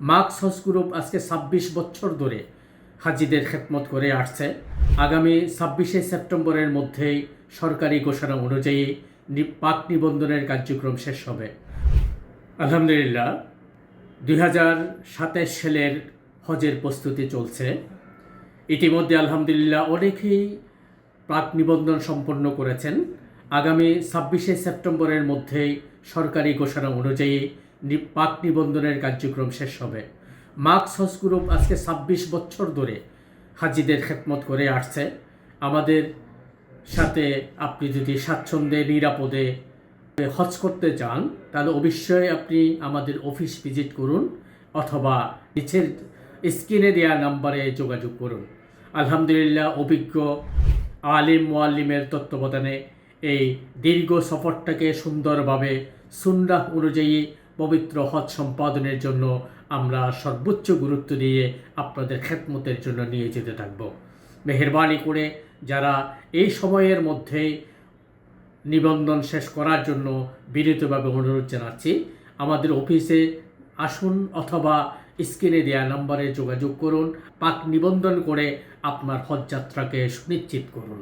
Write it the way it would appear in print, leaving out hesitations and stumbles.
Marks হজ group আজকে ২৬ বছর ধরে হাজিদের খেদমত করে আসছে। আগামী ২৬শে সেপ্টেম্বরের মধ্যেই সরকারি ঘোষণা অনুযায়ী পাক নিবন্ধনের কার্যক্রম শেষ হবে। আলহামদুলিল্লাহ, ২০২৭ সালের হজের প্রস্তুতি চলছে। ইতিমধ্যে আলহামদুলিল্লাহ অনেকেই পাক নিবন্ধন সম্পন্ন করেছেন। আগামী ২৬শে সেপ্টেম্বরের মধ্যেই সরকারি ঘোষণা অনুযায়ী পাক নিবন্ধনের কার্যক্রম শেষ হবে। মার্কস হজ গ্রুপ আজকে ২৬ বছর ধরে হাজিদের খেদমত করে আসছে। আমাদের সাথে আপনি যদি স্বাচ্ছন্দ্যে নিরাপদে হজ করতে চান তাহলে অবশ্যই আপনি আমাদের অফিস ভিজিট করুন অথবা নিচের স্ক্রিনে দেওয়া নাম্বারে যোগাযোগ করুন। আলহামদুলিল্লাহ, অভিজ্ঞ আলিম মুআল্লিমের তত্ত্বাবধানে এই দীর্ঘ সফরটাকে সুন্দরভাবে সুন্নাহ অনুযায়ী পবিত্র হজ সম্পাদনের জন্য আমরা সর্বোচ্চ গুরুত্ব দিয়ে আপনাদের খেদমতের জন্য নিয়ে যেতে থাকব। মেহেরবানি করে যারা এই সময়ের মধ্যেই নিবন্ধন শেষ করার জন্য বিনীতভাবে অনুরোধ জানাচ্ছি, আমাদের অফিসে আসুন অথবা স্ক্রিনে দেওয়া নাম্বারে যোগাযোগ করুন। পাক নিবন্ধন করে আপনার হজ যাত্রাকে সুনিশ্চিত করুন।